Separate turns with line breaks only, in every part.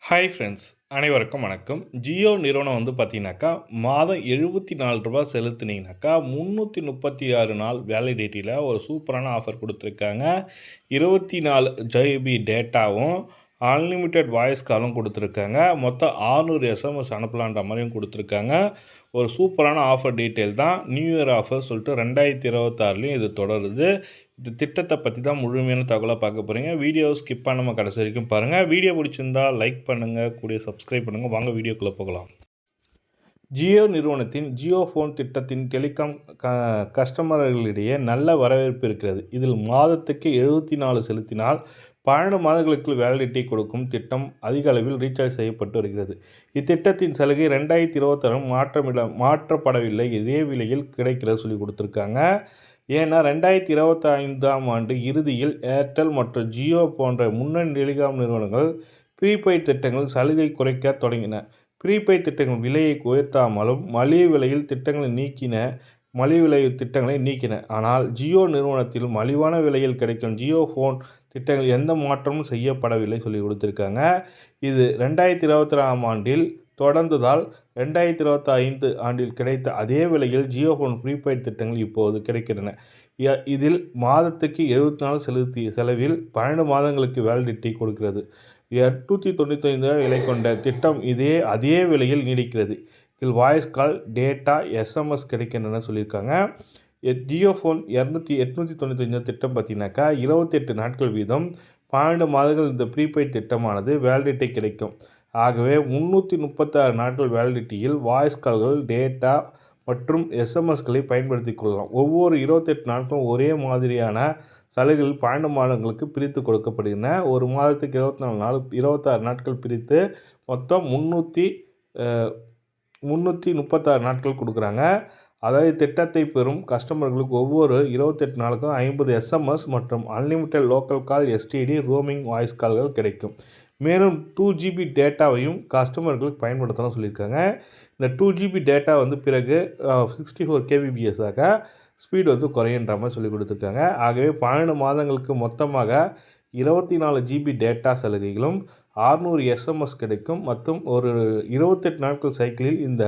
Hi friends, அனைவருக்கும் வணக்கம். ஜியோ நிறுவனம் பார்த்தீங்கன்னாக்கா, மாதம் ரூ. 74 செலுத்துனீங்கனாக்கா, 336 நாள் வேலிடிட்டியில் ஒரு சூப்பரான ஆஃபர் கொடுத்துருக்காங்க. 24 ஜிபி டேட்டாவும், அன்லிமிட்டெட் வாய்ஸ் காலும் கொடுத்துருக்காங்க. மொத்தம் 600 எஸ்எம்எஸ் அனுப்பலான்ற மாதிரியும் கொடுத்துருக்காங்க. ஒரு சூப்பரான ஆஃபர் டீட்டெயில் தான். நியூ இயர் ஆஃபர் சொல்லிட்டு 2026லையும் இது தொடருது. இந்த திட்டத்தை பற்றி தான் முழுமையான தகவலாக பார்க்க போகிறீங்க. வீடியோ ஸ்கிப் பண்ணாமல் கடைசி வரைக்கும் பாருங்கள். வீடியோ பிடிச்சிருந்தா லைக் பண்ணுங்கள், கூடிய சப்ஸ்கிரைப் பண்ணுங்கள். வாங்க வீடியோக்குள்ளே போகலாம். ஜியோ நிறுவனத்தின் ஜியோ ஃபோன் திட்டத்தின் டெலிகாம் கஸ்டமர்களிடையே நல்ல வரவேற்பு இருக்கிறது. இதில் மாதத்துக்கு 74 செலுத்தினால் 12 மாதங்களுக்கு வேலிடிட்டி கொடுக்கும் திட்டம் அதிக அளவில் ரீசார்ஜ் செய்யப்பட்டு வருகிறது. இத்திட்டத்தின் சலுகை 2026 மாற்றப்படவில்லை, இதே விலையில் கிடைக்கிறது சொல்லி கொடுத்துருக்காங்க. ஏன்னா 2025ஆம் ஆண்டு இறுதியில் ஏர்டெல் மற்றும் ஜியோ போன்ற முன்னணி டெலிகாம் நிறுவனங்கள் ப்ரீபெய்ட் திட்டங்கள் சலுகை குறைக்க தொடங்கின. ப்ரீபெய்ட் திட்டங்கள் விலையை உயர்த்தாமலும் மலிவு விலையில் திட்டங்களை நீக்கின. ஆனால் ஜியோ நிறுவனத்தில் மலிவான விலையில் கிடைக்கும் ஜியோ ஃபோன் திட்டங்கள் எந்த மாற்றமும் செய்யப்படவில்லை சொல்லி கொடுத்துருக்காங்க. இது 2026ஆம் ஆண்டில் தொடர்ந்ததால் 2025 ஆண்டில் கிடைத்த அதே விலையில் ஜியோ ஃபோன் ப்ரீபெய்ட் திட்டங்கள் இப்போது கிடைக்கின்றன. இதில் மாதத்துக்கு 74 செலவில் 12 மாதங்களுக்கு வேலிடிட்டி கொடுக்கிறது. 895 விலை கொண்ட திட்டம் அதே விலையில் நீடிக்கிறது. இதில் வாய்ஸ் கால், டேட்டா, எஸ்எம்எஸ் கிடைக்கின்றன சொல்லியிருக்காங்க. ஜியோ ஃபோன் 895 திட்டம் பார்த்தீங்கன்னாக்கா 28 நாட்கள் வீதம் 12 மாதங்கள் இந்த ப்ரீபெய்ட் திட்டமானது வேலிடிட்டி கிடைக்கும். ஆகவே 336 நாட்கள் வேலிடிட்டியில் வாய்ஸ் கால்கள், டேட்டா மற்றும் எஸ்எம்எஸ்களை பயன்படுத்தி கொள்ளலாம். ஒவ்வொரு 28 நாட்களும் ஒரே மாதிரியான சலுகைகள் 12 மாதங்களுக்கு பிரித்து கொடுக்கப்படுகின்றன. ஒரு மாதத்துக்கு 24 நாள், 26 நாட்கள் பிரித்து மொத்தம் 336 நாட்கள் கொடுக்குறாங்க. அதாவது திட்டத்தை பெறும் கஸ்டமர்களுக்கு ஒவ்வொரு 28 நாளுக்கும் 50 எஸ்எம்எஸ் மற்றும் அன்லிமிட்டெட் லோக்கல் கால், எஸ்டிடி, ரோமிங் வாய்ஸ் கால்கள் கிடைக்கும். மேலும் 2 ஜிபி டேட்டாவையும் கஸ்டமர்களுக்கு பயன்படுத்தலாம் சொல்லியிருக்காங்க. இந்த 2 ஜிபி டேட்டா பிறகு 64 kbps ஸ்பீடு குறையுன்ற மாதிரி சொல்லி கொடுத்துருக்காங்க. ஆகவே 12 மாதங்களுக்கு மொத்தமாக 24 ஜிபி டேட்டா சலுகைகளும் 600 எஸ்எம்எஸ் கிடைக்கும். மற்றும் ஒரு 28 நாட்கள் சைக்கிளில் இந்த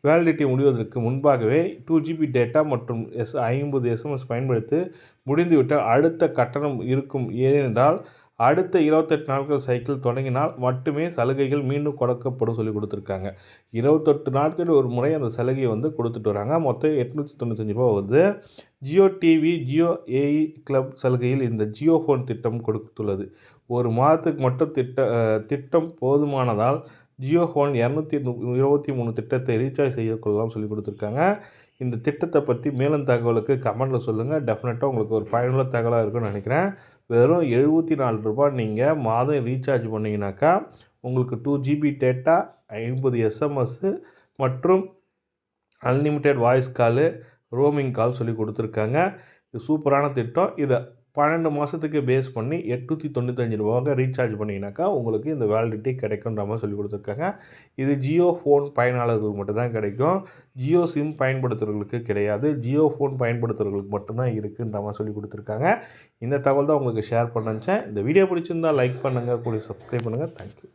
வேலிடிட்டி முடிவதற்கு முன்பாகவே 2 ஜிபி டேட்டா மற்றும் 50 எஸ்எம்எஸ் பயன்படுத்தி முடிந்துவிட்டால் அடுத்த கட்டணம் இருக்கும். ஏனென்றால் அடுத்த 28 நாட்கள் சைக்கிள் தொடங்கினால் மட்டுமே சலுகைகள் மீண்டும் கொடுக்கப்படும் சொல்லி கொடுத்துருக்காங்க. 28 நாட்கள் ஒரு முறை அந்த சலுகையை கொடுத்துட்டு வராங்க. மொத்தம் 895 ரூபா வருது. ஜியோ டிவி, ஜியோ ஏஇ கிளப் சலுகையில் இந்த ஜியோ ஃபோன் திட்டம் கொடுத்துள்ளது. ஒரு மாதத்துக்கு மட்டும் திட்டம் போதுமானதால் ஜியோ ஃபோன் 223 திட்டத்தை ரீசார்ஜ் செய்ய கொள்ளலாம் சொல்லி கொடுத்துருக்காங்க. இந்த திட்டத்தை பற்றி மேலும் தகவலுக்கு கமெண்ட்டில் சொல்லுங்கள். டெஃபினட்டாக உங்களுக்கு ஒரு பயனுள்ள தகவலாக இருக்குன்னு நினைக்கிறேன். வெறும் 74 ரூபா நீங்கள் மாதம் ரீசார்ஜ் பண்ணிங்கனாக்கா உங்களுக்கு 2 ஜிபி டேட்டா, 50 எஸ்எம்எஸ்ஸு மற்றும் அன்லிமிட்டெட் வாய்ஸ் காலு, ரோமிங் கால் சொல்லி கொடுத்துருக்காங்க. இது சூப்பரான திட்டம். இதை 12 மாதத்துக்கு பேஸ் பண்ணி 895 ரூபாவாக ரீசார்ஜ் பண்ணிங்கனாக்கா உங்களுக்கு இந்த வேலிடிட்டி கிடைக்குன்ற மாதிரி சொல்லி கொடுத்துருக்காங்க. இது ஜியோ ஃபோன் பயனாளர்களுக்கு மட்டும்தான் கிடைக்கும். ஜியோ சிம் பயன்படுத்துகிறவர்களுக்கு கிடையாது. ஜியோ ஃபோன் பயன்படுத்துகிறவர்களுக்கு மட்டும்தான் இருக்குன்ற மாதிரி சொல்லி கொடுத்துருக்காங்க. இந்த தகவல் தான் உங்களுக்கு ஷேர் பண்ண நினச்சேன். இந்த வீடியோ பிடிச்சிருந்தால் லைக் பண்ணுங்கள், கூட சப்ஸ்கிரைப் பண்ணுங்கள். தேங்க்யூ.